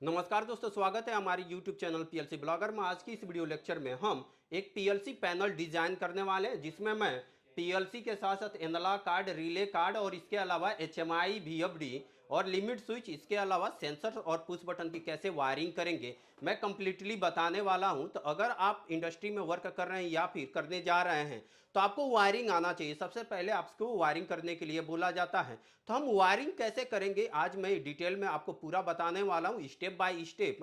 नमस्कार दोस्तों, स्वागत है हमारी YouTube चैनल पीएलसी ब्लॉगर में। आज की इस वीडियो लेक्चर में हम एक पीएलसी पैनल डिजाइन करने वाले हैं, जिसमें मैं पीएलसी के साथ साथ एनालॉग कार्ड, रिले कार्ड और इसके अलावा एचएमआई, वीएफडी और लिमिट स्विच, इसके अलावा सेंसर और पुश बटन की कैसे वायरिंग करेंगे मैं कंप्लीटली बताने वाला हूं। तो अगर आप इंडस्ट्री में वर्क कर रहे हैं या फिर करने जा रहे हैं तो आपको वायरिंग आना चाहिए। सबसे पहले आपको वायरिंग करने के लिए बोला जाता है। तो हम वायरिंग कैसे करेंगे आज मैं डिटेल में आपको पूरा बताने वाला हूं, स्टेप बाय स्टेप।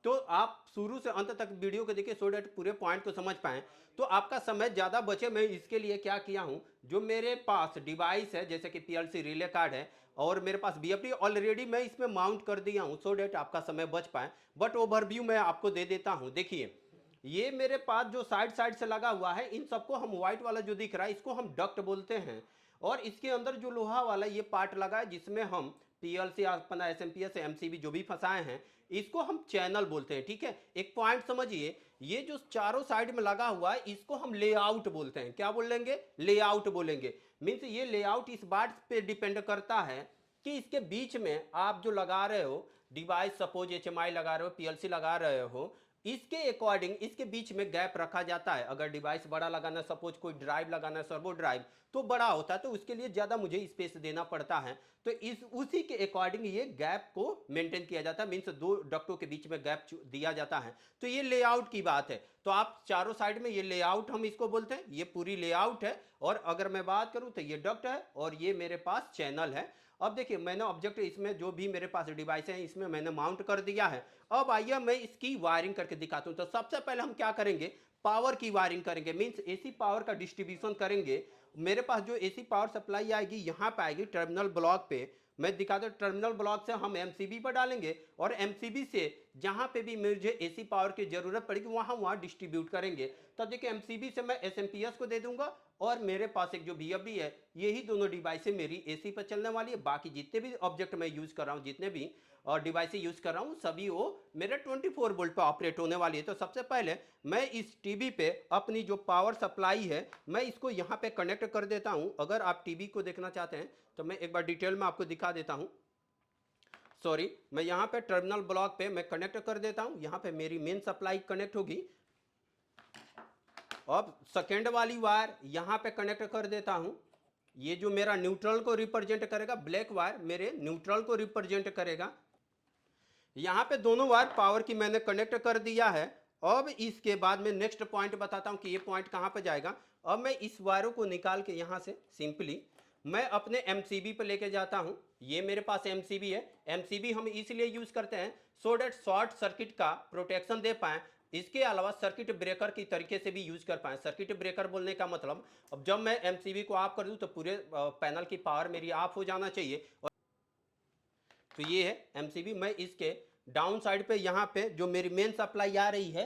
तो आप शुरू से अंत तक वीडियो को देखिए, सो डेट पूरे पॉइंट को समझ पाएं, तो आपका समय ज़्यादा बचे। मैं इसके लिए क्या किया हूं, जो मेरे पास डिवाइस है जैसे कि पीएलसी रिले कार्ड है और मेरे पास बीएफडी ऑलरेडी मैं इसमें माउंट कर दिया हूं, सो डेट आपका समय बच पाए। बट ओवरव्यू मैं आपको दे देता हूं। देखिए, ये मेरे पास जो साइड साइड से लगा हुआ है, इन सबको हम व्हाइट वाला जो दिख रहा है इसको हम डक्ट बोलते हैं। और इसके अंदर जो लोहा वाला ये पार्ट लगा है, जिसमें हम पीएलसी अपना एसएमपीएस एमसीबी जो भी फंसाए हैं, इसको हम चैनल बोलते हैं। ठीक है, एक पॉइंट समझिए, ये जो चारों साइड में लगा हुआ है इसको हम लेआउट बोलते हैं। क्या बोलेंगे? लेआउट बोलेंगे। मीन्स ये लेआउट इस बात पे डिपेंड करता है कि इसके बीच में आप जो लगा रहे हो डिवाइस, सपोज एचएमआई लगा रहे हो, पीएलसी लगा रहे हो, इसके अकॉर्डिंग इसके बीच में गैप रखा जाता है। अगर डिवाइस बड़ा लगाना है, सपोज कोई ड्राइव लगाना है, सर्वो ड्राइव, तो बड़ा होता है, तो उसके लिए ज़्यादा मुझे स्पेस देना पड़ता है। तो इस उसी के अकॉर्डिंग ये गैप को मेंटेन किया जाता है। मीन्स दो डक्टों के बीच में गैप दिया जाता है। तो ये लेआउट की बात है। तो आप चारों साइड में ये लेआउट हम इसको बोलते हैं, ये पूरी लेआउट है। और अगर मैं बात करूं तो ये डक्ट है और ये मेरे पास चैनल है। अब देखिए, मैंने ऑब्जेक्ट इसमें जो भी मेरे पास डिवाइस है इसमें मैंने माउंट कर दिया है। अब आइए मैं इसकी वायरिंग करके दिखाता हूं। तो सबसे पहले हम क्या करेंगे, पावर की वायरिंग करेंगे। मींस एसी पावर का डिस्ट्रीब्यूशन करेंगे। मेरे पास जो एसी पावर सप्लाई आएगी यहाँ पे आएगी टर्मिनल ब्लॉक पे। मैं दिखाता हूं, टर्मिनल ब्लॉक से हम एमसीबी पर डालेंगे और एमसीबी से जहां पे भी मुझे एसी पावर की जरूरत पड़ेगी वहां डिस्ट्रीब्यूट करेंगे। तो देखिए, एमसीबी से मैं एसएमपीएस को दे दूंगा और मेरे पास एक जो बीएफडी है, यही दोनों डिवाइसें मेरी एसी पर चलने वाली है। बाकी जितने भी ऑब्जेक्ट मैं यूज कर रहा हूं, जितने भी और डिवाइस यूज कर रहा हूं, सभी वो मेरे 24 वोल्ट पे ऑपरेट होने वाली है। तो सबसे पहले मैं इस टीवी पे अपनी जो पावर सप्लाई है मैं इसको यहां पे कनेक्ट कर देता हूं। अगर आप टीवी को देखना चाहते हैं तो मैं एक बार डिटेल में आपको दिखा देता हूं। सॉरी, मैं यहां पे टर्मिनल ब्लॉक पे मैं कनेक्ट कर देता हूं। यहां पे मेरी मेन सप्लाई कनेक्ट होगी। अब सेकेंड वाली वायर यहां पे कनेक्ट कर देता हूं। ये जो मेरा न्यूट्रल को रिप्रेजेंट करेगा, ब्लैक वायर मेरे न्यूट्रल को रिप्रेजेंट करेगा। यहां पे दोनों वायर पावर की मैंने कनेक्ट कर दिया है। अब इसके बाद मैं नेक्स्ट पॉइंट बताता हूं कि ये पॉइंट कहां पे जाएगा। अब मैं इस वायरों को निकाल के यहां से सिंपली मैं अपने एमसीबी पे लेके जाता हूं। ये मेरे पास एमसीबी है। एमसीबी हम इसलिए यूज करते हैं सो डेट शॉर्ट सर्किट का प्रोटेक्शन दे पाए। इसके अलावा सर्किट ब्रेकर की तरीके से भी यूज कर पाए। सर्किट ब्रेकर बोलने का मतलब, अब जब मैं एमसीबी को ऑफ कर दूं तो पूरे पैनल की पावर मेरी ऑफ हो जाना चाहिए। तो ये है एमसीबी। मैं इसके डाउन साइड पे यहाँ पे जो मेरी मेन सप्लाई आ रही है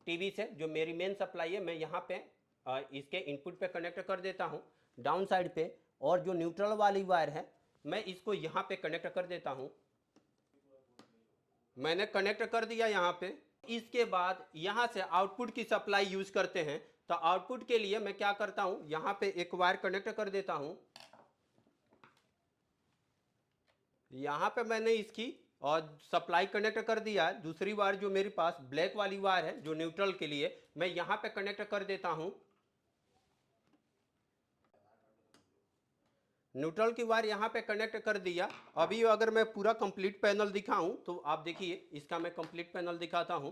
टीवी से, जो मेरी मेन सप्लाई है, मैं यहाँ पे इसके इनपुट पे कनेक्ट कर देता हूँ डाउन साइड पे। और जो न्यूट्रल वाली वायर है मैं इसको यहाँ पे कनेक्ट कर देता हूँ। मैंने कनेक्ट कर दिया यहाँ पे। इसके बाद यहाँ से आउटपुट की सप्लाई यूज करते हैं। तो आउटपुट के लिए मैं क्या करता हूँ, यहाँ पे एक वायर कनेक्ट कर देता हूँ। यहाँ पे मैंने इसकी और सप्लाई कनेक्ट कर दिया है। दूसरी वायर जो मेरे पास ब्लैक वाली वायर है जो न्यूट्रल के लिए, मैं यहाँ पे कनेक्ट कर देता हूँ। न्यूट्रल की वायर यहाँ पे कनेक्ट कर दिया। अभी अगर मैं पूरा कंप्लीट पैनल दिखाऊं तो आप देखिए, इसका मैं कंप्लीट पैनल दिखाता हूं।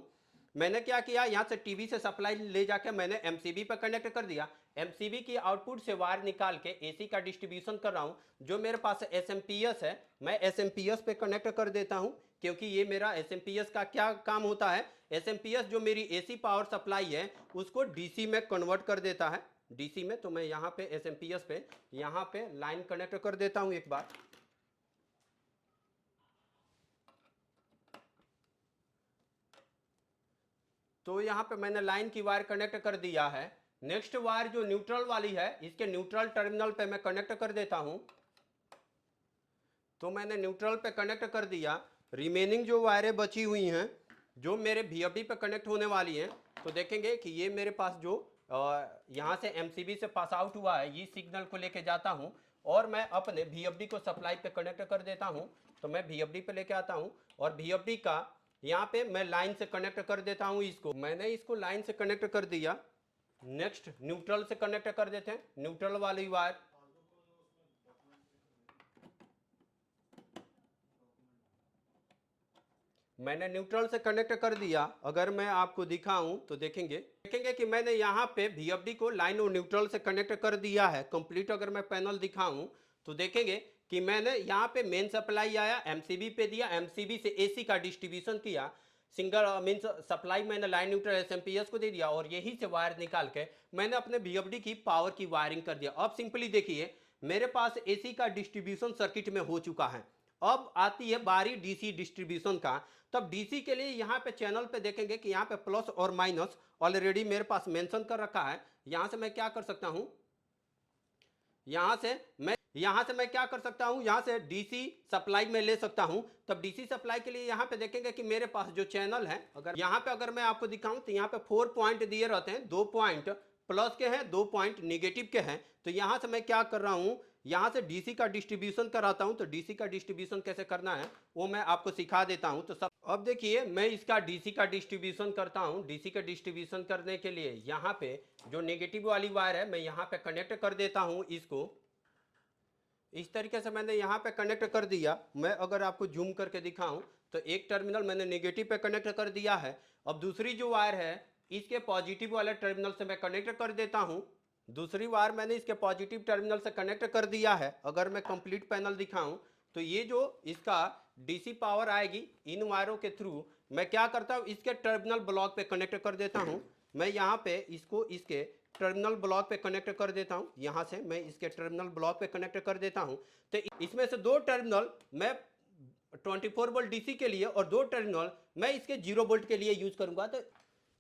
मैंने क्या किया, यहाँ से टीवी से सप्लाई ले जाके मैंने एमसीबी पर कनेक्ट कर दिया। एमसीबी की आउटपुट से वायर निकाल के एसी का डिस्ट्रीब्यूशन कर रहा हूँ। जो मेरे पास एसएमपीएस है मैं एसएमपीएस पे कनेक्ट कर देता हूँ, क्योंकि ये मेरा एसएमपीएस का क्या काम होता है, एसएमपीएस जो मेरी एसी पावर सप्लाई है उसको डीसी में कन्वर्ट कर देता है। डीसी में तो मैं यहाँ पे एसएमपीएस पे यहाँ पे लाइन कनेक्ट कर देता हूँ एक बार। तो यहाँ पे मैंने लाइन की वायर कनेक्ट कर दिया है। नेक्स्ट वायर जो न्यूट्रल वाली है, इसके न्यूट्रल टर्मिनल पे मैं कनेक्ट कर देता हूँ। तो मैंने न्यूट्रल पे कनेक्ट कर दिया। रिमेनिंग जो वायरें बची हुई हैं जो मेरे वीएफडी पे कनेक्ट होने वाली हैं, तो देखेंगे कि ये मेरे पास जो यहाँ से एमसीबी से पास आउट हुआ है, ये सिग्नल को लेके जाता हूँ और मैं अपने वीएफडी को सप्लाई पे कनेक्ट कर देता हूँ। तो मैं VFD पे लेके आता हूँ और VFD का यहाँ पे मैं लाइन से कनेक्ट कर देता हूँ। इसको मैंने इसको लाइन से कनेक्ट कर दिया। नेक्स्ट न्यूट्रल से कनेक्ट कर देते हैं, न्यूट्रल वाली वायर। मैंने न्यूट्रल से कनेक्ट कर दिया। अगर मैं आपको दिखाऊं तो देखेंगे कि मैंने यहाँ पे VFD को लाइन और न्यूट्रल से कनेक्ट कर दिया है कंप्लीट। अगर मैं पैनल दिखाऊं तो देखेंगे कि मैंने यहाँ पे मेन सप्लाई आया, MCB पे दिया, MCB से AC का डिस्ट्रीब्यूशन किया, सिंगल मीन्स सप्लाई मैंने लाइन न्यूट्रल SMPS को दे दिया और यही से वायर निकाल के मैंने अपने VFD की पावर की वायरिंग कर दिया। अब सिंपली देखिए मेरे पास AC का डिस्ट्रीब्यूशन सर्किट में हो चुका है। अब आती है बारी DC डिस्ट्रीब्यूशन का। तब DC के लिए यहाँ पे चैनल पे देखेंगे कि यहाँ पे प्लस और माइनस ऑलरेडी मेरे पास मेंशन कर रखा है। यहाँ से मैं क्या कर सकता हूँ, यहाँ से मैं क्या कर सकता हूँ, यहाँ से DC सप्लाई में ले सकता हूँ। तब DC सप्लाई के लिए यहाँ पे देखेंगे कि मेरे पास जो चैनल है, अगर यहाँ पे अगर मैं आपको दिखाऊं तो यहाँ पे 4 पॉइंट दिए रहते हैं, 2 पॉइंट प्लस के हैं, 2 पॉइंट निगेटिव के हैं। तो यहाँ से मैं क्या कर रहा हूँ, यहाँ से DC का डिस्ट्रीब्यूशन कराता हूँ। तो DC का डिस्ट्रीब्यूशन कैसे करना है वो मैं आपको सिखा देता हूँ। तो सब अब देखिए मैं इसका DC का डिस्ट्रीब्यूशन करता हूँ। DC का डिस्ट्रीब्यूशन करने के लिए यहाँ पे जो नेगेटिव वाली वायर है मैं यहाँ पे कनेक्ट कर देता हूँ। इसको इस तरीके से मैंने यहाँ पे कनेक्ट कर दिया। मैं अगर आपको जूम करके दिखाऊं तो एक टर्मिनल मैंने नेगेटिव पे कनेक्ट कर दिया है। अब दूसरी जो वायर है इसके पॉजिटिव वाले टर्मिनल से मैं कनेक्ट कर देता हूं। दूसरी वायर मैंने इसके पॉजिटिव टर्मिनल से कनेक्ट कर दिया है। अगर मैं कंप्लीट पैनल दिखाऊं तो ये जो इसका DC पावर आएगी इन वायरों के थ्रू मैं क्या करता हूं, इसके टर्मिनल ब्लॉक पे कनेक्ट कर देता हूं। मैं यहाँ पे इसको इसके टर्मिनल ब्लॉक पे कनेक्ट कर देता हूं। यहाँ से मैं इसके टर्मिनल ब्लॉक पे कनेक्ट कर देता हूं। तो इसमें से 2 टर्मिनल मैं 24 वोल्ट DC के लिए और 2 टर्मिनल मैं इसके 0 वोल्ट के लिए यूज करूंगा।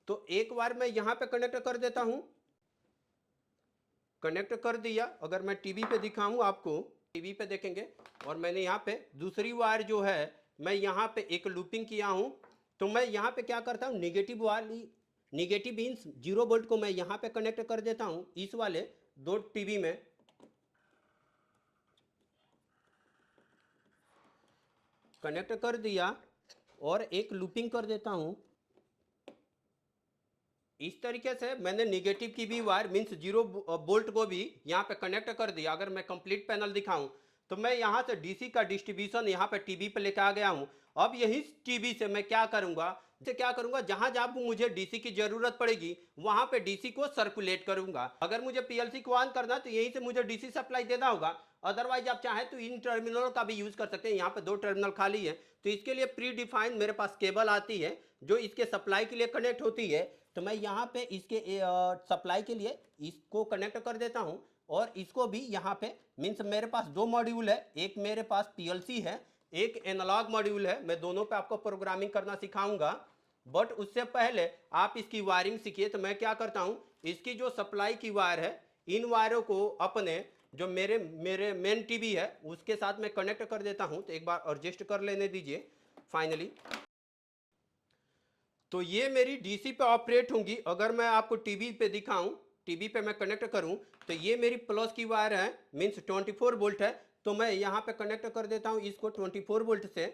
तो एक बार मैं यहाँ पे कनेक्ट कर देता हूं, कनेक्ट कर दिया। अगर मैं टीवी पे दिखाऊं आपको, टीवी पे देखेंगे और मैंने यहाँ पे दूसरी वायर जो है मैं यहाँ पे एक लूपिंग किया हूं। तो मैं यहाँ पे क्या करता हूँ, निगेटिव वाली, निगेटिव मीन्स 0 वोल्ट को मैं यहाँ पे कनेक्ट कर देता हूं इस वाले 2 टीवी में। कनेक्ट कर दिया और एक लूपिंग कर देता हूं। इस तरीके से मैंने निगेटिव की भी वायर मीन्स 0 वोल्ट को भी यहाँ पे कनेक्ट कर दिया। अगर मैं कंप्लीट पैनल दिखाऊं तो मैं यहाँ से DC का डिस्ट्रीब्यूशन यहाँ पे टीवी पे लेकर आ गया हूँ। अब यही टीवी से मैं क्या करूँगा, जहां जहां मुझे DC की जरूरत पड़ेगी वहां पे DC को सर्कुलेट करूंगा। अगर मुझे PLC को ऑन करना तो यहीं से मुझे DC सप्लाई देना होगा। अदरवाइज आप चाहें तो इन टर्मिनलों का भी यूज कर सकते हैं। यहाँ पे 2 टर्मिनल खाली है तो इसके लिए प्री डिफाइंड मेरे पास केबल आती है जो इसके सप्लाई के लिए कनेक्ट होती है। तो मैं यहाँ पे इसके सप्लाई के लिए इसको कनेक्ट कर देता हूँ और इसको भी यहाँ पे मीन्स मेरे पास 2 मॉड्यूल है, एक मेरे पास PLC है, एक एनालॉग मॉड्यूल है। मैं दोनों पे आपको प्रोग्रामिंग करना सिखाऊंगा, बट उससे पहले आप इसकी वायरिंग सीखिए। तो मैं क्या करता हूं, इसकी जो सप्लाई की वायर है इन वायरों को अपने जो मेरे मेन टीवी है उसके साथ मैं कनेक्ट कर देता हूं। तो एक बार एडजस्ट कर लेने दीजिए फाइनली। तो ये मेरी DC पे ऑपरेट होंगी। अगर मैं आपको टीवी पे दिखाऊं, टीवी पे मैं कनेक्ट करूं तो ये मेरी प्लस की वायर है मीन्स 24 वोल्ट है। तो मैं यहाँ पे कनेक्ट कर देता हूँ इसको 24 वोल्ट से।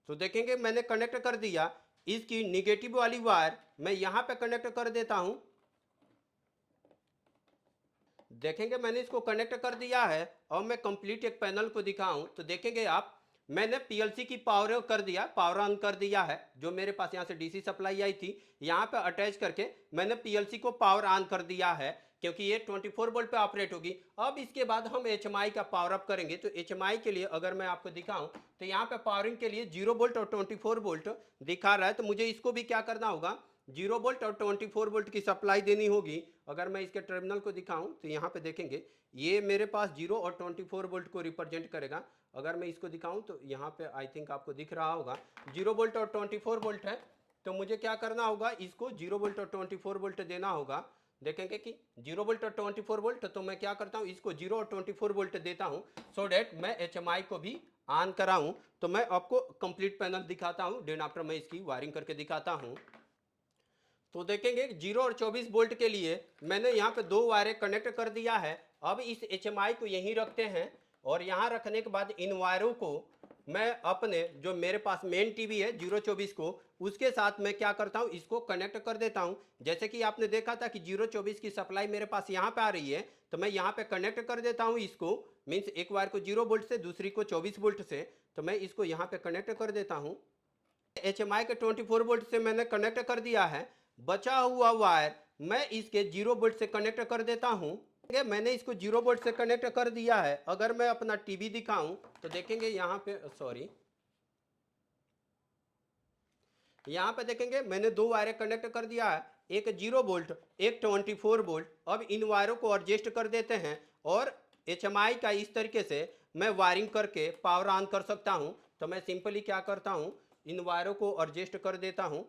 तो देखेंगे मैंने कनेक्ट कर दिया। इसकी निगेटिव वाली वायर मैं यहाँ पे कनेक्ट कर देता हूँ। देखेंगे मैंने इसको कनेक्ट कर दिया है। और मैं कंप्लीट एक पैनल को दिखाऊं तो देखेंगे आप मैंने PLC की पावर कर दिया, पावर ऑन कर दिया है। जो मेरे पास यहाँ से DC सप्लाई आई थी यहाँ पे अटैच करके मैंने PLC को पावर ऑन कर दिया है क्योंकि ये 24 वोल्ट पे ऑपरेट होगी। अब इसके बाद हम HMI का पावर अप करेंगे। तो HMI के लिए अगर मैं आपको दिखाऊं तो यहाँ पे पावरिंग के लिए 0 वोल्ट और 24 वोल्ट दिखा रहा है। तो मुझे इसको भी क्या करना होगा, 0 वोल्ट और 24 वोल्ट की सप्लाई देनी होगी। अगर मैं इसके टर्मिनल को दिखाऊं तो यहाँ पे देखेंगे ये मेरे पास 0 और 24 वोल्ट को रिप्रेजेंट करेगा। अगर मैं इसको दिखाऊं तो यहाँ पे आई थिंक आपको दिख रहा होगा 0 वोल्ट और 24 वोल्ट है। तो मुझे क्या करना होगा, इसको 0 वोल्ट और 24 वोल्ट देना होगा। देखेंगे कि 0 वोल्ट और 24 वोल्ट, तो मैं क्या करता हूँ इसको 0 और 24 वोल्ट देता हूँ सो डैट मैं HMI को भी ऑन कराऊँ। तो मैं आपको कंप्लीट पैनल दिखाता हूँ, देन आफ्टर मैं इसकी वायरिंग करके दिखाता हूँ। तो देखेंगे 0 और 24 वोल्ट के लिए मैंने यहाँ पे 2 वायरें कनेक्ट कर दिया है। अब इस HMI को यहीं रखते हैं और यहाँ रखने के बाद इन वायरों को मैं अपने जो मेरे पास मेन टीवी है 024 को, उसके साथ मैं क्या करता हूं, इसको कनेक्ट कर देता हूं। जैसे कि आपने देखा था कि 024 की सप्लाई मेरे पास यहां पे आ रही है, तो मैं यहां पे कनेक्ट कर देता हूं इसको। मीन्स एक वायर को 0 वोल्ट से, दूसरी को 24 वोल्ट से, तो मैं इसको यहां पे कनेक्ट कर देता हूं। HMI के 24 वोल्ट से मैंने कनेक्ट कर दिया है। बचा हुआ वायर मैं इसके 0 वोल्ट से कनेक्ट कर देता हूं। मैंने इसको 0 वोल्ट से कनेक्ट कर दिया है। अगर मैं अपना टीवी दिखाऊं तो देखेंगे यहाँ पे, सॉरी, यहाँ पे देखेंगे मैंने दो वायरें कनेक्ट कर दिया है, एक 0 वोल्ट, एक 24 वोल्ट। अब इन वायरों को एडजस्ट कर देते हैं और HMI का इस तरीके से मैं वायरिंग करके पावर ऑन कर सकता हूं। तो मैं सिंपली क्या करता हूं, इन वायरों को एडजस्ट कर देता हूं।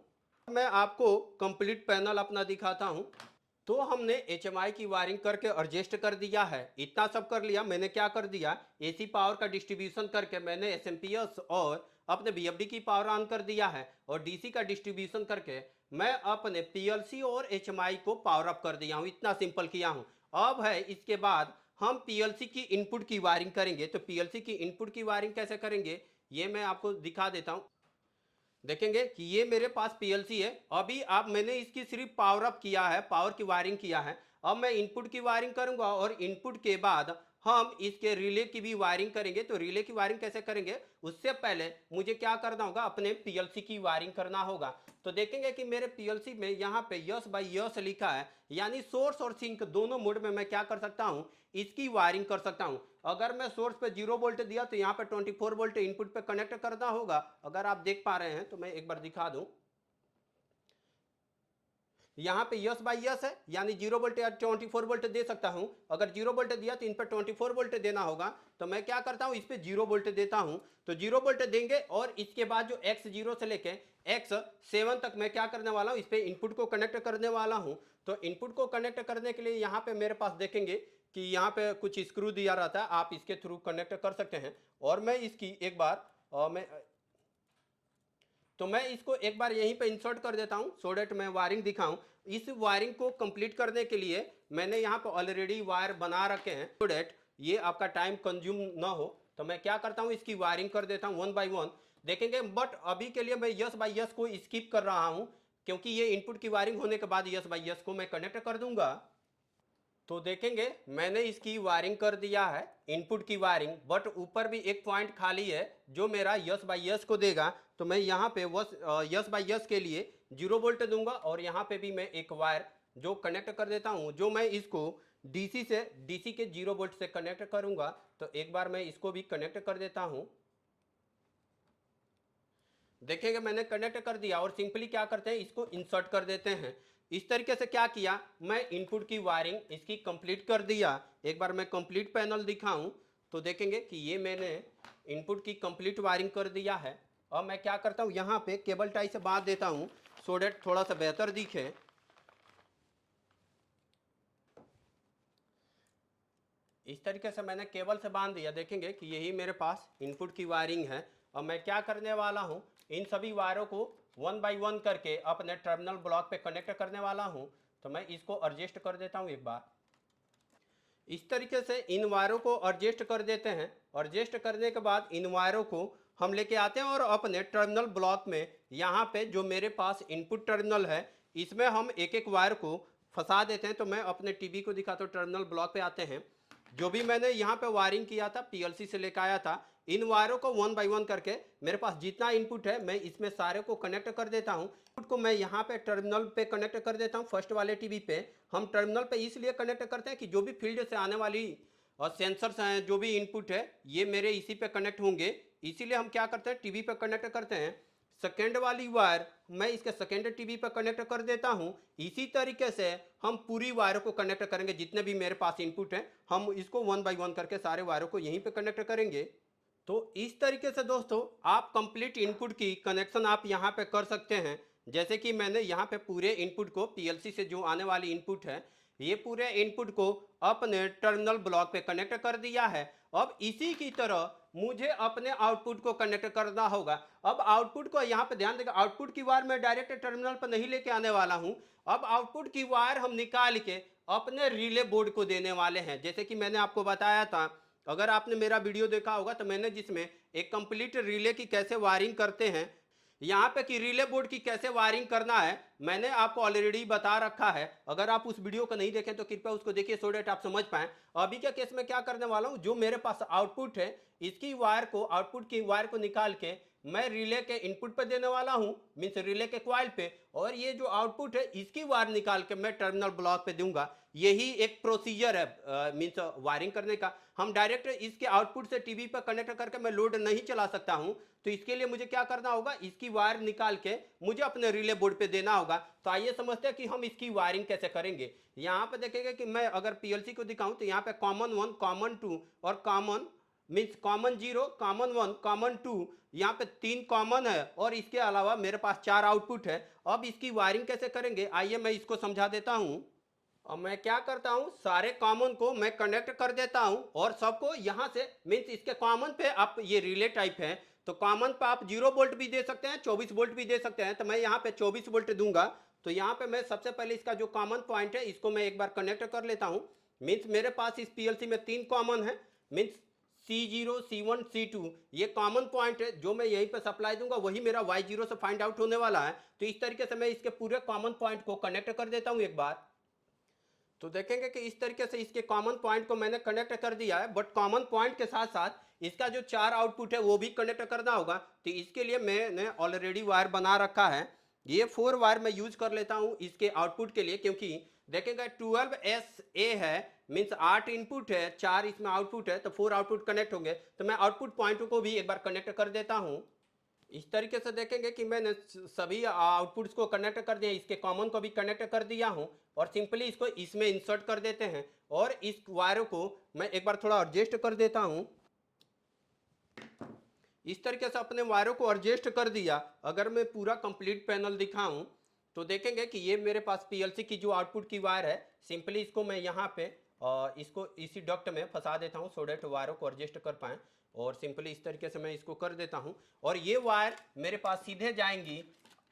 मैं आपको कंप्लीट पैनल अपना दिखाता हूं। तो हमने HMI की वायरिंग करके एडजस्ट कर दिया है। इतना सब कर लिया। मैंने क्या कर दिया, AC पावर का डिस्ट्रीब्यूशन करके मैंने SMPS और अपने VFD की पावर ऑन कर दिया है, और DC का डिस्ट्रीब्यूशन करके मैं अपने PLC और HMI को पावर अप कर दिया हूं। इतना सिंपल किया हूं। अब है इसके बाद हम PLC की इनपुट की वायरिंग करेंगे। तो PLC की इनपुट की वायरिंग कैसे करेंगे ये मैं आपको दिखा देता हूं। देखेंगे कि ये मेरे पास PLC है। अभी आप मैंने इसकी सिर्फ पावर अप किया है, पावर की वायरिंग किया है। अब मैं इनपुट की वायरिंग करूंगा और इनपुट के बाद हम इसके रिले की भी वायरिंग करेंगे। तो रिले की वायरिंग कैसे करेंगे, उससे पहले मुझे क्या करना होगा, अपने PLC की वायरिंग करना होगा। तो देखेंगे कि मेरे PLC में यहाँ पे यस बाई यस लिखा है, यानी सोर्स और सिंक दोनों मोड में मैं क्या कर सकता हूँ, इसकी वायरिंग कर सकता हूँ। अगर मैं सोर्स पे 0 वोल्ट दिया तो यहाँ पे 24 वोल्ट इनपुट पे कनेक्ट करना होगा। अगर आप देख पा रहे हैं तो मैं एक बार दिखा दूं। यहाँ पे यस बाई यस है, यानी 0 वोल्ट या 24 वोल्ट दे सकता हूं। अगर 0 वोल्ट दिया तो इन पर 24 वोल्ट देना होगा। तो मैं क्या करता हूं, इस पे 0 वोल्ट देता हूं। तो 0 वोल्ट देंगे और इसके बाद जो X0 से लेके X7 तक मैं क्या करने वाला हूं, इस पे इनपुट को कनेक्ट करने वाला हूं। तो इनपुट को कनेक्ट करने के लिए यहाँ पे मेरे पास देखेंगे कि यहाँ पे कुछ स्क्रू दिया रहता है, आप इसके थ्रू कनेक्ट कर सकते हैं। और मैं इसकी एक बार मैं इसको एक बार यहीं पे इंसर्ट कर देता हूं, सो डेट मैं वायरिंग दिखाऊं। इस वायरिंग को कंप्लीट करने के लिए मैंने यहाँ पे ऑलरेडी वायर बना रखे हैं, सो डेट ये आपका टाइम कंज्यूम ना हो। तो मैं क्या करता हूँ, इसकी वायरिंग कर देता हूँ 1 बाई 1। देखेंगे, बट अभी के लिए मैं यस बाई यस को स्किप कर रहा हूँ, क्योंकि ये इनपुट की वायरिंग होने के बाद यस बाई यस को मैं कनेक्ट कर दूंगा। तो देखेंगे मैंने इसकी वायरिंग कर दिया है, इनपुट की वायरिंग, बट ऊपर भी एक पॉइंट खाली है जो मेरा यस बाई यस को देगा। तो मैं यहाँ पे यस बाई यस के लिए 0 वोल्ट दूंगा और यहाँ पे भी मैं एक वायर जो कनेक्ट कर देता हूँ, जो मैं इसको डीसी के 0 वोल्ट से कनेक्ट करूंगा। तो एक बार मैं इसको भी कनेक्ट कर देता हूँ। देखेंगे मैंने कनेक्ट कर दिया और सिंपली क्या करते हैं, इसको इंसर्ट कर देते हैं। इस तरीके से क्या किया, मैं इनपुट की वायरिंग इसकी कंप्लीट कर दिया। एक बार मैं कंप्लीट पैनल दिखाऊं तो देखेंगे कि ये मैंने इनपुट की कंप्लीट वायरिंग कर दिया है। अब मैं क्या करता हूं, यहाँ पे केबल टाई से बांध देता हूं, सो डेट थोड़ा सा बेहतर दिखे। इस तरीके से मैंने केबल से बांध दिया। देखेंगे कि यही मेरे पास इनपुट की वायरिंग है। और मैं क्या करने वाला हूं, इन सभी वायरों को 1 बाई 1 करके अपने टर्मिनल ब्लॉक पे कनेक्ट करने वाला हूं। तो मैं इसको एडजस्ट कर देता हूं एक बार। इस तरीके से इन वायरों को एडजस्ट कर देते हैं। एडजस्ट करने के बाद इन वायरों को हम लेके आते हैं और अपने टर्मिनल ब्लॉक में, यहाँ पे जो मेरे पास इनपुट टर्मिनल है, इसमें हम एक एक वायर को फंसा देते हैं। तो मैं अपने टीवी को दिखाता हूँ। टर्मिनल ब्लॉक पे आते हैं। जो भी मैंने यहाँ पे वायरिंग किया था, PLC से लेकर आया था, इन वायरों को 1 बाई 1 करके मेरे पास जितना इनपुट है मैं इसमें सारे को कनेक्ट कर देता हूँ। इनपुट को मैं यहाँ पे टर्मिनल पे कनेक्ट कर देता हूँ। फर्स्ट वाले टीवी पे हम टर्मिनल पे इसलिए कनेक्ट करते हैं कि जो भी फील्ड से आने वाली और सेंसर्स हैं, जो भी इनपुट है, ये मेरे इसी पे कनेक्ट होंगे। इसीलिए हम क्या करते हैं, टीवी पे कनेक्ट करते हैं। सेकेंड वाली वायर मैं इसके सेकेंड टीवी पर कनेक्ट कर देता हूं। इसी तरीके से हम पूरी वायरों को कनेक्ट करेंगे। जितने भी मेरे पास इनपुट हैं, हम इसको 1 बाई 1 करके सारे वायरों को यहीं पे कनेक्ट करेंगे। तो इस तरीके से दोस्तों आप कंप्लीट इनपुट की कनेक्शन आप यहाँ पे कर सकते हैं। जैसे कि मैंने यहाँ पे पूरे इनपुट को, PLC से जो आने वाली इनपुट है, ये पूरे इनपुट को अपने टर्मिनल ब्लॉक पे कनेक्ट कर दिया है। अब इसी की तरह मुझे अपने आउटपुट को कनेक्ट करना होगा। अब आउटपुट को यहाँ पे ध्यान देगा, आउटपुट की वायर मैं डायरेक्ट टर्मिनल पर नहीं लेके आने वाला हूँ। अब आउटपुट की वायर हम निकाल के अपने रिले बोर्ड को देने वाले हैं। जैसे कि मैंने आपको बताया था अगर आपने मेरा वीडियो देखा होगा तो मैंने जिसमें एक कंप्लीट रिले की कैसे वायरिंग करते हैं, यहाँ पे कि रिले बोर्ड की कैसे वायरिंग करना है, मैंने आपको ऑलरेडी बता रखा है। अगर आप उस वीडियो को नहीं देखें तो कृपया उसको देखिए सो डेट आप समझ पाएं। अभी के केस में क्या करने वाला हूँ, जो मेरे पास आउटपुट है इसकी वायर को, आउटपुट की वायर को निकाल के मैं रिले के इनपुट पे देने वाला हूं, मीन्स रिले के कॉइल पे, और ये जो आउटपुट है इसकी वायर निकाल के मैं टर्मिनल ब्लॉक पे दूंगा। यही एक प्रोसीजर है मीन्स वायरिंग करने का। हम डायरेक्ट इसके आउटपुट से टीवी पर कनेक्ट करके मैं लोड नहीं चला सकता हूं, तो इसके लिए मुझे क्या करना होगा, इसकी वायर निकाल के मुझे अपने रिले बोर्ड पे देना होगा। तो आइए समझते हैं कि हम इसकी वायरिंग कैसे करेंगे। यहाँ पे देखेंगे कि मैं अगर पीएलसी को दिखाऊं तो यहाँ पे कॉमन 1, कॉमन 2 और common means common 0, common 1, common 2, यहाँ पे 3 कॉमन है और इसके अलावा मेरे पास 4 आउटपुट है। अब इसकी वायरिंग कैसे करेंगे आइए मैं इसको समझा देता हूँ। अब मैं क्या करता हूँ, सारे कॉमन को मैं कनेक्ट कर देता हूँ और सबको यहाँ से मीन्स इसके कॉमन पे आप ये रिले टाइप है तो कॉमन पे आप 0 वोल्ट भी दे सकते हैं, 24 वोल्ट भी दे सकते हैं, तो मैं यहाँ पे 24 वोल्ट दूंगा। तो यहाँ पे मैं सबसे पहले इसका जो कॉमन पॉइंट है इसको मैं एक बार कनेक्ट कर लेता हूँ। मीन्स मेरे पास इस पीएलसी में 3 कॉमन है, मीन्स C0, C1, C2 ये कॉमन पॉइंट है जो मैं यहीं पे सप्लाई दूंगा, वही मेरा Y0 से फाइंड आउट होने वाला है। तो इस तरीके से मैं इसके पूरे कॉमन पॉइंट को कनेक्ट कर देता हूँ एक बार। तो देखेंगे कि इस तरीके से इसके कॉमन पॉइंट को मैंने कनेक्ट कर दिया है, बट कॉमन पॉइंट के साथ साथ इसका जो 4 आउटपुट है वो भी कनेक्ट करना होगा। तो इसके लिए मैंने ऑलरेडी वायर बना रखा है। ये 4 वायर मैं यूज कर लेता हूँ इसके आउटपुट के लिए, क्योंकि देखेंगे 12SA है, मीन्स 8 इनपुट है, 4 इसमें आउटपुट है, तो 4 आउटपुट कनेक्ट होंगे। तो मैं आउटपुट पॉइंट को भी एक बार कनेक्ट कर देता हूँ। इस तरीके से देखेंगे कि मैंने सभी आउटपुट्स को कनेक्ट कर दिया, इसके कॉमन को भी कनेक्ट कर दिया हूं और सिंपली इसको इसमें इंसर्ट कर देते हैं और इस वायर को मैं एक बार थोड़ा एडजस्ट कर देता हूं। इस तरीके से अपने वायरों को एडजस्ट कर दिया। अगर मैं पूरा कंप्लीट पैनल दिखाऊं तो देखेंगे कि ये मेरे पास पीएलसी की जो आउटपुट की वायर है, सिंपली इसको मैं यहाँ पे इसको इसी डक्ट में फंसा देता हूँ सो डेट वायरों को एडजस्ट कर पाएँ, और सिंपली इस तरीके से मैं इसको कर देता हूँ। और ये वायर मेरे पास सीधे जाएंगी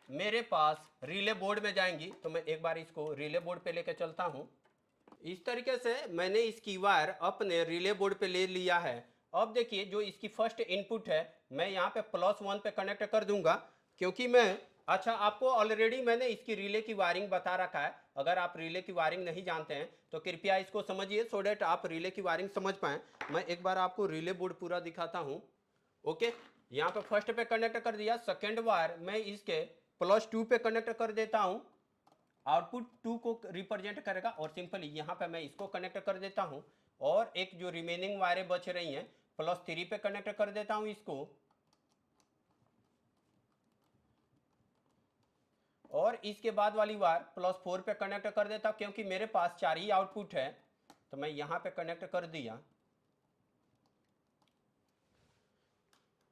मेरे पास रिले बोर्ड में जाएंगी। तो मैं एक बार इसको रिले बोर्ड पे लेके चलता हूँ। इस तरीके से मैंने इसकी वायर अपने रिले बोर्ड पे ले लिया है। अब देखिए जो इसकी फर्स्ट इनपुट है मैं यहाँ पे +1 पे कनेक्ट कर दूंगा, क्योंकि मैं आपको ऑलरेडी मैंने इसकी रिले की वायरिंग बता रखा है। अगर आप रिले की वायरिंग नहीं जानते हैं तो कृपया इसको समझिए सो डेट आप रिले की वायरिंग समझ पाएँ। मैं एक बार आपको रिले बोर्ड पूरा दिखाता हूँ। ओके, यहाँ पे फर्स्ट पे कनेक्ट कर दिया, सेकेंड वायर मैं इसके +2 पे कनेक्ट कर देता हूँ, आउटपुट 2 को रिप्रेजेंट करेगा, और सिंपली यहाँ पे मैं इसको कनेक्ट कर देता हूँ और एक जो रिमेनिंग वायरें बच रही हैं +3 पे कनेक्ट कर देता हूँ इसको, और इसके बाद वाली वायर +4 पे कनेक्ट कर देता हूँ, क्योंकि मेरे पास 4 ही आउटपुट है। तो मैं यहाँ पे कनेक्ट कर दिया।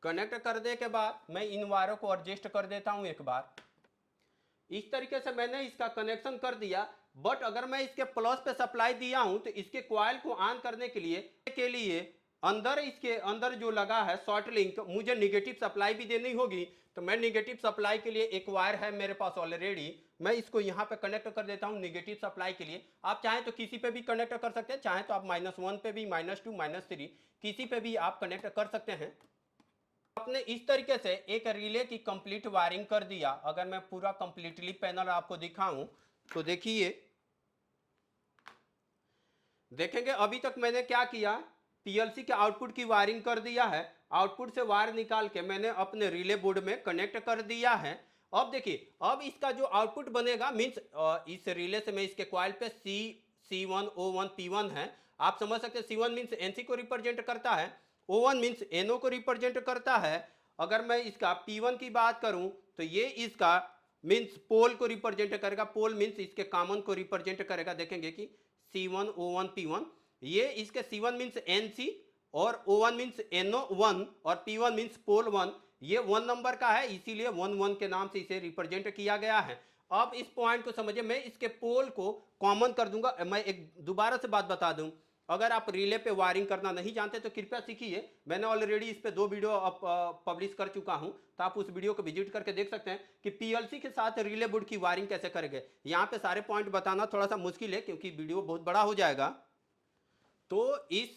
कनेक्ट कर दे के बाद मैं इन वायरों को एडजस्ट कर देता हूँ एक बार। इस तरीके से मैंने इसका कनेक्शन कर दिया। बट अगर मैं इसके प्लस पे सप्लाई दिया हूं तो इसके कॉइल को ऑन करने के लिए अंदर इसके अंदर जो लगा है शॉर्ट लिंक, मुझे निगेटिव सप्लाई भी देनी होगी। तो मैं निगेटिव सप्लाई के लिए एक वायर है मेरे पास ऑलरेडी, मैं इसको यहाँ पे कनेक्ट कर देता हूँ निगेटिव सप्लाई के लिए। आप चाहें तो किसी पे भी कनेक्ट कर सकते हैं, चाहे तो आप -1 पे भी, -2, -3 किसी पे भी आप कनेक्ट कर सकते हैं। आपने इस तरीके से एक रिले की कंप्लीट वायरिंग कर दिया। अगर मैं पूरा कंप्लीटली पैनल आपको दिखाऊं तो देखिए, देखेंगे अभी तक मैंने क्या किया, पीएलसी के आउटपुट की वायरिंग कर दिया है, आउटपुट से वायर निकाल के मैंने अपने रिले बोर्ड में कनेक्ट कर दिया है। अब देखिए अब इसका जो आउटपुट बनेगा मीन्स इस रिले से मैं इसके कॉइल पे C1, O1, P1 है। आप समझ सकते हैं C1 मीन्स NC को रिप्रेजेंट करता है, O1 मीन्स NO को रिप्रेजेंट करता है। अगर मैं इसका P1 की बात करूं तो ये इसका मीन्स पोल को रिप्रेजेंट करेगा, पोल मीन्स इसके कॉमन को रिप्रेजेंट करेगा। देखेंगे कि C1, O1, P1, ये इसके C1 मीन्स NC और O1 मीन्स NO1 और P1 मीन्स पोल 1, ये 1 नंबर का है इसीलिए 1 के नाम से इसे रिप्रेजेंट किया गया है। अब इस पॉइंट को समझिए, मैं इसके पोल को कॉमन कर दूंगा। मैं एक दोबारा से बात बता दूं, अगर आप रिले पे वायरिंग करना नहीं जानते तो कृपया सीखिए। मैंने ऑलरेडी इस पे 2 वीडियो पब्लिश कर चुका हूं, तो आप उस वीडियो को विजिट करके देख सकते हैं कि पीएलसी के साथ रिले बोर्ड की वायरिंग कैसे करेंगे। यहाँ पे सारे पॉइंट बताना थोड़ा सा मुश्किल है क्योंकि वीडियो बहुत बड़ा हो जाएगा। तो इस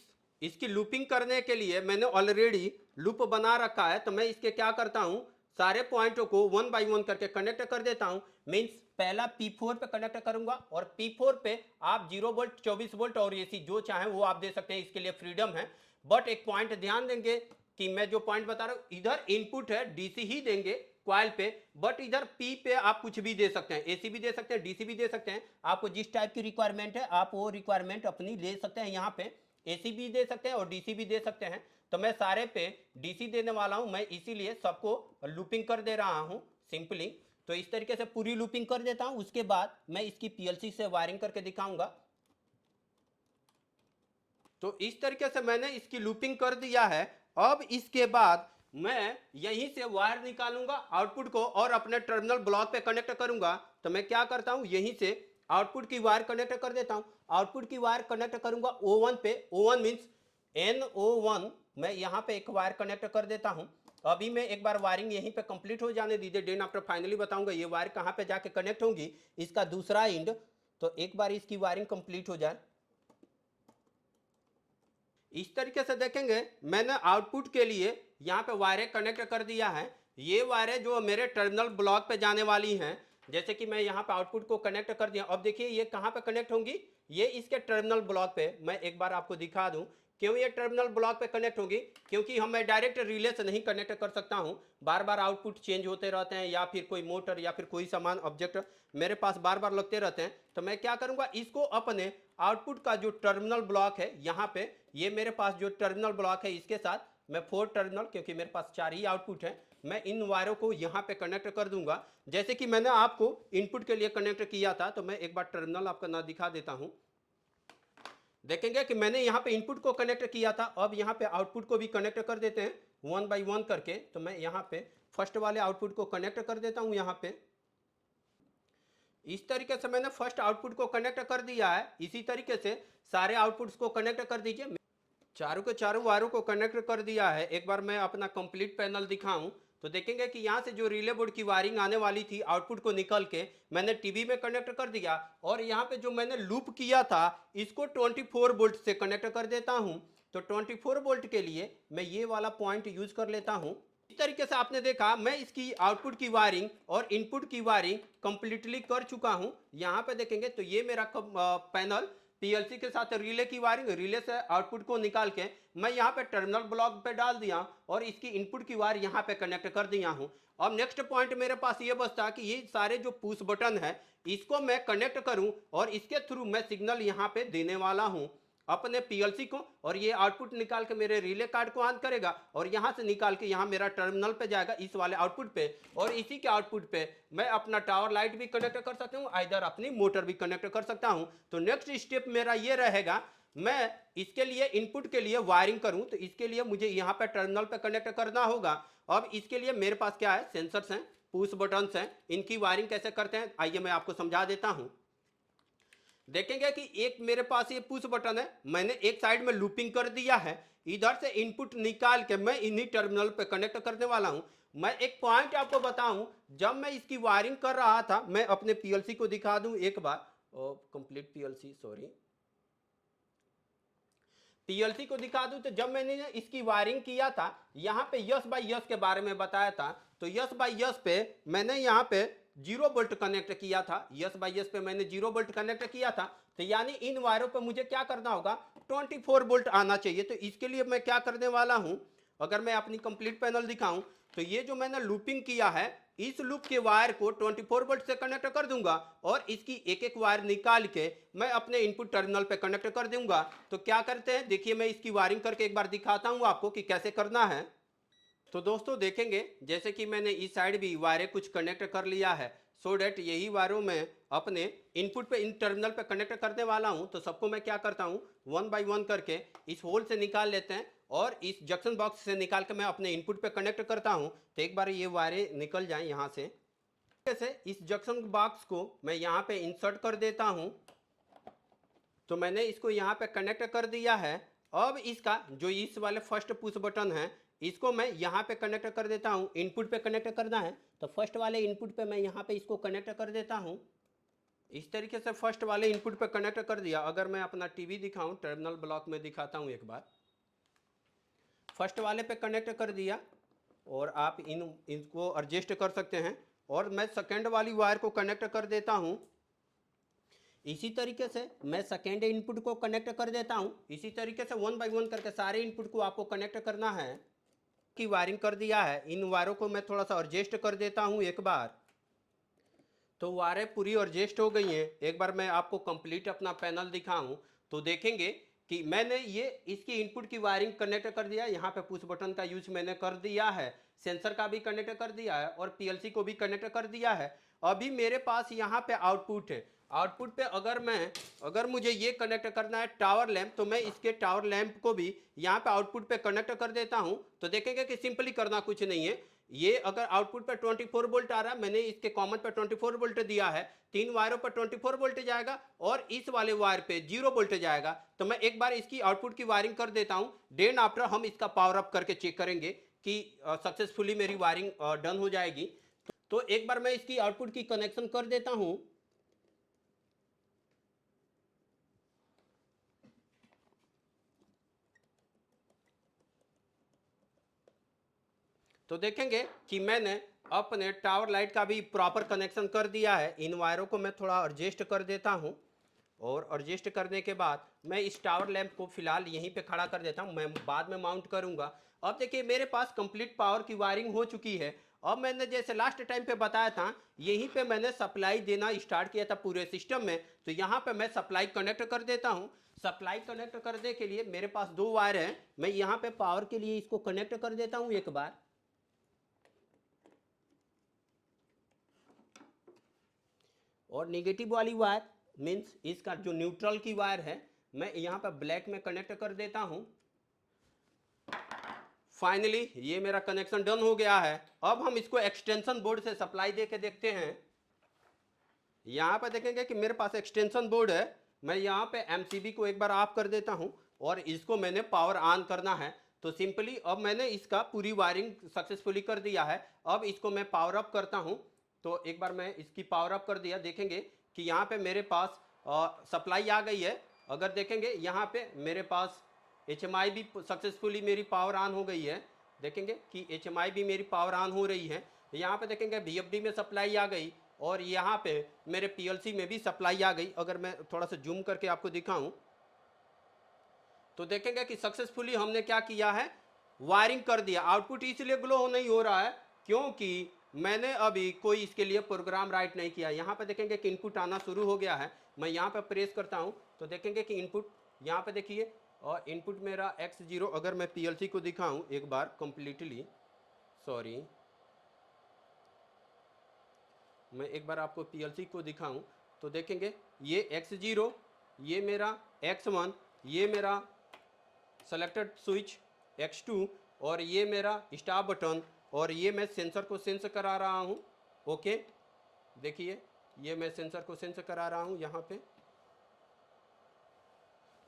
इसकी लूपिंग करने के लिए मैंने ऑलरेडी लूप बना रखा है, तो मैं इसके क्या करता हूं, सारे पॉइंटों को 1 बाय 1 करके कनेक्ट कर देता हूं। मींस पहला P4 पे कनेक्ट करूंगा और P4 पे आप 0 वोल्ट, 24 वोल्ट और एसी जो चाहें वो आप दे सकते हैं, इसके लिए फ्रीडम है। बट एक पॉइंट ध्यान देंगे कि मैं जो पॉइंट बता रहा हूं, इधर इनपुट है डीसी ही देंगे क्वाइल पे, बट इधर पी पे आप कुछ भी दे सकते हैं, एसी भी दे सकते हैं, डीसी भी दे सकते हैं। आपको जिस टाइप की रिक्वायरमेंट है आप वो रिक्वायरमेंट अपनी ले सकते हैं। यहाँ पे एसी भी दे सकते हैं और डीसी भी दे सकते हैं। तो मैं सारे पे डीसी देने वाला हूं, मैं इसीलिए सबको लूपिंग कर दे रहा हूं सिंपली। तो इस तरीके से पूरी लूपिंग कर देता हूं, उसके बाद मैं इसकी पीएलसी से वायरिंग करके दिखाऊंगा। तो इस तरीके से मैंने इसकी लूपिंग कर दिया है। अब इसके बाद मैं यहीं से वायर निकालूंगा आउटपुट को और अपने टर्मिनल ब्लॉक पे कनेक्ट करूंगा। तो मैं क्या करता हूं, यहीं से आउटपुट की वायर कनेक्ट कर देता हूं। आउटपुट की वायर कनेक्ट करूंगा O1 पे, O1 मींस NO1, मैं यहां पे एक वायर कनेक्ट कर देता हूं। अभी मैं एक बार वायरिंग यहीं पे कंप्लीट हो जाने दीजिए, देन आफ्टर फाइनली बताऊंगा ये वायर कहां पे जाके कनेक्ट होगी, इसका दूसरा एंड। तो एक बार इसकी वायरिंग कंप्लीट हो जाए, इस तरीके से देखेंगे मैंने आउटपुट के लिए यहाँ पे वायरें कनेक्ट कर दिया है। ये वायरें जो मेरे टर्मिनल ब्लॉक पे जाने वाली हैं, जैसे कि मैं यहाँ पे आउटपुट को कनेक्ट कर दिया। अब देखिए ये कहाँ पे कनेक्ट होंगी, ये इसके टर्मिनल ब्लॉक पे। मैं एक बार आपको दिखा दूं क्यों ये टर्मिनल ब्लॉक पे कनेक्ट होगी, क्योंकि हम मैं डायरेक्ट रिले से नहीं कनेक्ट कर सकता हूँ। बार बार आउटपुट चेंज होते रहते हैं, या फिर कोई मोटर या फिर कोई सामान ऑब्जेक्ट मेरे पास बार बार लगते रहते हैं। तो मैं क्या करूँगा, इसको अपने आउटपुट का जो टर्मिनल ब्लॉक है यहाँ पे, ये मेरे पास जो टर्मिनल ब्लॉक है इसके साथ मैं 4 टर्मिनल, क्योंकि मेरे पास 4 ही आउटपुट है, मैं इन वायरों को यहाँ पे कनेक्ट कर दूंगा। जैसे कि मैंने आपको इनपुट के लिए कनेक्ट किया था, तो मैं एक बार टर्मिनल आपका ना दिखा देता हूँ। देखेंगे कि मैंने यहाँ पे इनपुट को कनेक्ट किया था, अब यहाँ पे आउटपुट को भी कनेक्ट कर देते हैं 1 बाय 1 करके। तो मैं यहाँ पे फर्स्ट वाले आउटपुट को कनेक्ट कर देता हूँ। यहाँ पे इस तरीके से मैंने फर्स्ट आउटपुट को कनेक्ट कर दिया है। इसी तरीके से सारे आउटपुट्स को कनेक्ट कर दीजिए। चारों के चारों वायरों को कनेक्ट कर दिया है। एक बार मैं अपना कंप्लीट पैनल दिखाऊं तो देखेंगे कि यहाँ से जो रिले बोर्ड की वायरिंग आने वाली थी आउटपुट को निकल के मैंने टीवी में कनेक्ट कर दिया, और यहाँ पे जो मैंने लूप किया था इसको 24 वोल्ट से कनेक्ट कर देता हूँ। तो 24 वोल्ट के लिए मैं ये वाला पॉइंट यूज कर लेता हूँ। इस तरीके से आपने देखा मैं इसकी आउटपुट की वायरिंग और इनपुट की वायरिंग कंप्लीटली कर चुका हूँ। यहाँ पे देखेंगे तो ये मेरा पैनल पीएलसी के साथ रिले की वायरिंग, रिले से आउटपुट को निकाल के मैं यहाँ पे टर्मिनल ब्लॉक पे डाल दिया और इसकी इनपुट की वायर यहाँ पे कनेक्ट कर दिया हूँ। अब नेक्स्ट पॉइंट मेरे पास ये बचता कि ये सारे जो पुश बटन है इसको मैं कनेक्ट करूँ और इसके थ्रू मैं सिग्नल यहाँ पे देने वाला हूँ अपने पीएलसी को, और ये आउटपुट निकाल के मेरे रिले कार्ड को ऑन करेगा और यहाँ से निकाल के यहाँ मेरा टर्मिनल पे जाएगा इस वाले आउटपुट पे, और इसी के आउटपुट पे मैं अपना टावर लाइट भी कनेक्ट कर सकता हूँ, इधर अपनी मोटर भी कनेक्ट कर सकता हूँ। तो नेक्स्ट स्टेप मेरा ये रहेगा, मैं इसके लिए इनपुट के लिए वायरिंग करूँ तो इसके लिए मुझे यहाँ पे टर्मिनल पे कनेक्ट करना होगा। अब इसके लिए मेरे पास क्या है, सेंसर्स हैं, पुश बटन्स हैं, इनकी वायरिंग कैसे करते हैं आइए मैं आपको समझा देता हूँ। देखेंगे कि एक मेरे पास ये पुश बटन है, मैंने एक साइड में लूपिंग कर दिया है, इधर से इनपुट निकाल के मैं इन्हीं टर्मिनल पे कनेक्ट करने वाला हूं। मैं एक पॉइंट आपको बताऊं, जब मैं इसकी वायरिंग कर रहा था, मैं अपने पीएलसी को दिखा दूं एक बार, कंप्लीट पीएलसी, सॉरी, पीएलसी को दिखा दूं। तो जब मैंने इसकी वायरिंग किया था, यहाँ पे यस बाई यस के बारे में बताया था, तो यस बाई यस पे मैंने यहाँ पे 0 वोल्ट कनेक्ट किया था, यस बाई यस पे मैंने 0 वोल्ट कनेक्ट किया था। तो यानी इन वायरों पे मुझे क्या करना होगा, 24 वोल्ट आना चाहिए। तो इसके लिए मैं क्या करने वाला हूं, अगर मैं अपनी कंप्लीट पैनल दिखाऊं तो ये जो मैंने लूपिंग किया है इस लूप के वायर को 24 वोल्ट से कनेक्ट कर दूंगा और इसकी एक एक वायर निकाल के मैं अपने इनपुट टर्मिनल पे कनेक्ट कर दूंगा। तो क्या करते हैं देखिए, मैं इसकी वायरिंग करके एक बार दिखाता हूं आपको कि कैसे करना है। तो दोस्तों देखेंगे जैसे कि मैंने इस साइड भी वायरें कुछ कनेक्ट कर लिया है, सो डैट यही वायरों में अपने इनपुट पे इन टर्मिनल पे कनेक्ट करने वाला हूं। तो सबको मैं क्या करता हूं, 1 बाय 1 करके इस होल से निकाल लेते हैं और इस जंक्शन बॉक्स से निकाल के मैं अपने इनपुट पे कनेक्ट करता हूं। तो एक बार ये वायरें निकल जाएं यहाँ से, जैसे इस जंक्शन बॉक्स को मैं यहाँ पे इंसर्ट कर देता हूँ। तो मैंने इसको यहाँ पे कनेक्ट कर दिया है। अब इसका जो इस वाले फर्स्ट पुश बटन है इसको मैं यहाँ पे कनेक्ट कर देता हूँ, इनपुट पे कनेक्ट करना है तो फर्स्ट वाले इनपुट पे मैं यहाँ पे इसको कनेक्ट कर देता हूँ। इस तरीके से फर्स्ट वाले इनपुट पे कनेक्ट कर दिया। अगर मैं अपना टीवी दिखाऊं, टर्मिनल ब्लॉक में दिखाता हूँ एक बार, फर्स्ट वाले पे कनेक्ट कर दिया और आप इनको एडजस्ट कर सकते हैं। और मैं सेकेंड वाली वायर को कनेक्ट कर देता हूँ। इसी तरीके से मैं सेकेंड इनपुट को कनेक्ट कर देता हूँ। इसी तरीके से 1 बाय 1 करके सारे इनपुट को आपको कनेक्ट करना है। की वायरिंग कर दिया है। इन वायरों को मैं थोड़ा सा एडजस्ट कर देता हूँ एक बार। तो वायरें पूरी एडजस्ट हो गई हैं। एक बार मैं आपको कंप्लीट अपना पैनल दिखाऊं तो देखेंगे कि मैंने ये इसकी इनपुट की वायरिंग कनेक्ट कर दिया। यहाँ पे पुश बटन का यूज मैंने कर दिया है, सेंसर का भी कनेक्ट कर दिया है और पीएलसी को भी कनेक्ट कर दिया है। अभी मेरे पास यहाँ पे आउटपुट है। आउटपुट पे अगर मुझे ये कनेक्ट करना है टावर लैंप, तो मैं इसके टावर लैंप को भी यहाँ पे आउटपुट पे कनेक्ट कर देता हूँ। तो देखेंगे कि सिंपली करना कुछ नहीं है। ये अगर आउटपुट पर 24 वोल्ट आ रहा है, मैंने इसके कॉमन पर 24 वोल्ट दिया है, 3 वायरों पर 24 वोल्ट जाएगा और इस वाले वायर पे 0 वोल्ट जाएगा। तो मैं एक बार इसकी आउटपुट की वायरिंग कर देता हूं। देन आफ्टर हम इसका पावर अप करके चेक करेंगे कि सक्सेसफुली मेरी वायरिंग डन हो जाएगी। तो एक बार मैं इसकी आउटपुट की कनेक्शन कर देता हूं। तो देखेंगे कि मैंने अपने टावर लाइट का भी प्रॉपर कनेक्शन कर दिया है। इन वायरों को मैं थोड़ा एडजस्ट कर देता हूं और एडजस्ट करने के बाद मैं इस टावर लैंप को फिलहाल यहीं पे खड़ा कर देता हूं। मैं बाद में माउंट करूंगा। अब देखिए मेरे पास कंप्लीट पावर की वायरिंग हो चुकी है। अब मैंने जैसे लास्ट टाइम पे बताया था, यहीं पे मैंने सप्लाई देना स्टार्ट किया था पूरे सिस्टम में। तो यहाँ पे मैं सप्लाई कनेक्ट कर देता हूँ। सप्लाई कनेक्ट करने के लिए मेरे पास 2 वायर हैं। मैं यहाँ पे पावर के लिए इसको कनेक्ट कर देता हूँ एक बार। और नेगेटिव वाली वायर मीन्स इसका जो न्यूट्रल की वायर है, मैं यहाँ पर ब्लैक में कनेक्ट कर देता हूँ। फाइनली ये मेरा कनेक्शन डन हो गया है। अब हम इसको एक्सटेंशन बोर्ड से सप्लाई दे के देखते हैं। यहाँ पर देखेंगे कि मेरे पास एक्सटेंशन बोर्ड है। मैं यहाँ पे एमसीबी को एक बार ऑफ कर देता हूँ और इसको मैंने पावर ऑन करना है। तो सिंपली अब मैंने इसका पूरी वायरिंग सक्सेसफुली कर दिया है। अब इसको मैं पावर अप करता हूँ। तो एक बार मैं इसकी पावर अप कर दिया। देखेंगे कि यहाँ पे मेरे पास सप्लाई आ गई है। अगर देखेंगे यहाँ पे मेरे पास HMI भी सक्सेसफुली मेरी पावर ऑन हो गई है। देखेंगे कि HMI भी मेरी पावर ऑन हो रही है। यहाँ पे देखेंगे VFD में सप्लाई आ गई और यहाँ पे मेरे PLC में भी सप्लाई आ गई। अगर मैं थोड़ा सा जूम करके आपको दिखाऊं तो देखेंगे कि सक्सेसफुली हमने क्या किया है, वायरिंग कर दिया। आउटपुट इसलिए ग्लो नहीं हो रहा है क्योंकि मैंने अभी कोई इसके लिए प्रोग्राम राइट नहीं किया। यहाँ पे देखेंगे कि इनपुट आना शुरू हो गया है। मैं यहाँ पे प्रेस करता हूँ तो देखेंगे कि इनपुट यहाँ पे देखिए, और इनपुट मेरा X0। अगर मैं PLC को दिखाऊं एक बार कंप्लीटली, सॉरी, मैं एक बार आपको PLC को दिखाऊं तो देखेंगे ये X0, ये मेरा X1, ये मेरा सेलेक्टेड स्विच X2 और ये मेरा स्टार्ट बटन और ये मैं सेंसर को सेंस करा रहा हूँ। ओके, देखिए ये मैं सेंसर को सेंस करा रहा हूँ यहाँ पे।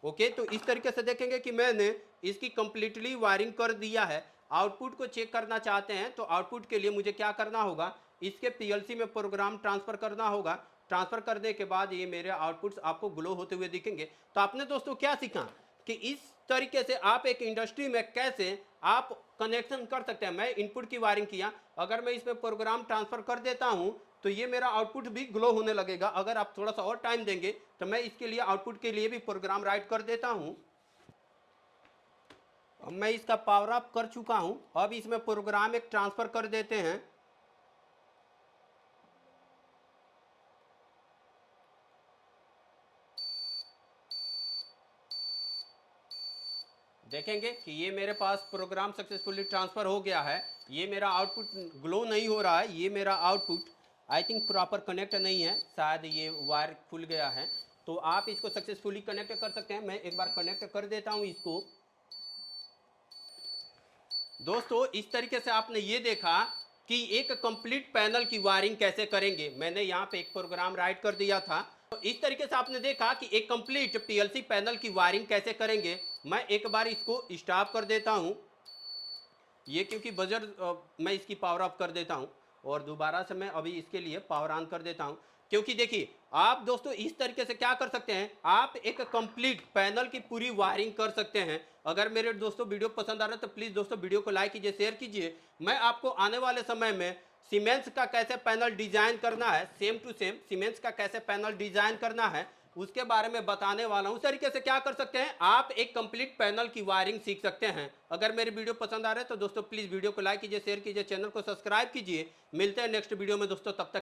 ओके, तो इस तरीके से देखेंगे कि मैंने इसकी कंप्लीटली वायरिंग कर दिया है। आउटपुट को चेक करना चाहते हैं तो आउटपुट के लिए मुझे क्या करना होगा, इसके PLC में प्रोग्राम ट्रांसफर करना होगा। ट्रांसफर करने के बाद ये मेरे आउटपुट्स आपको ग्लो होते हुए दिखेंगे। तो आपने दोस्तों क्या सीखा कि इस तरीके से आप एक इंडस्ट्री में कैसे आप कनेक्शन कर सकते हैं। मैं इनपुट की वायरिंग किया, अगर मैं इसमें प्रोग्राम ट्रांसफर कर देता हूं तो ये मेरा आउटपुट भी ग्लो होने लगेगा। अगर आप थोड़ा सा और टाइम देंगे तो मैं इसके लिए आउटपुट के लिए भी प्रोग्राम राइट कर देता हूं। अब मैं इसका पावर अप कर चुका हूं। अब इसमें प्रोग्राम एक ट्रांसफर कर देते हैं। देखेंगे कि ये मेरे पास प्रोग्राम सक्सेसफुली ट्रांसफर हो गया है। ये मेरा आउटपुट ग्लो नहीं हो रहा है। ये मेरा output I think proper connect नहीं है, शायद ये वायर खुल गया है। तो आप इसको सक्सेसफुली कनेक्ट कर सकते हैं। मैं एक बार कनेक्ट कर देता हूं इसको। दोस्तों इस तरीके से आपने ये देखा कि एक कंप्लीट पैनल की वायरिंग कैसे करेंगे। मैंने यहाँ पे एक प्रोग्राम राइट कर दिया था। तो इस तरीके से आपने देखा कि एक कंप्लीट PLC पैनल की वायरिंग कैसे करेंगे। मैं एक बार इसको स्टॉप कर देता हूँ, ये क्योंकि बजर मैं इसकी पावर ऑफ कर देता हूँ और दोबारा से मैं अभी इसके लिए पावर ऑन कर देता हूँ। क्योंकि देखिए आप दोस्तों इस तरीके से क्या कर सकते हैं, आप एक कंप्लीट पैनल की पूरी वायरिंग कर सकते हैं। अगर मेरे दोस्तों वीडियो पसंद आ रहा है तो प्लीज दोस्तों वीडियो को लाइक कीजिए, शेयर कीजिए। मैं आपको आने वाले समय में सीमेंस का कैसे पैनल डिजाइन करना है, सेम टू सेम सीमेंस का कैसे पैनल डिजाइन करना है उसके बारे में बताने वाला हूं। उस तरीके से क्या कर सकते हैं, आप एक कंप्लीट पैनल की वायरिंग सीख सकते हैं। अगर मेरे वीडियो पसंद आ रहे हैं तो दोस्तों प्लीज वीडियो को लाइक कीजिए, शेयर कीजिए, चैनल को सब्सक्राइब कीजिए। मिलते हैं नेक्स्ट वीडियो में दोस्तों, तब तक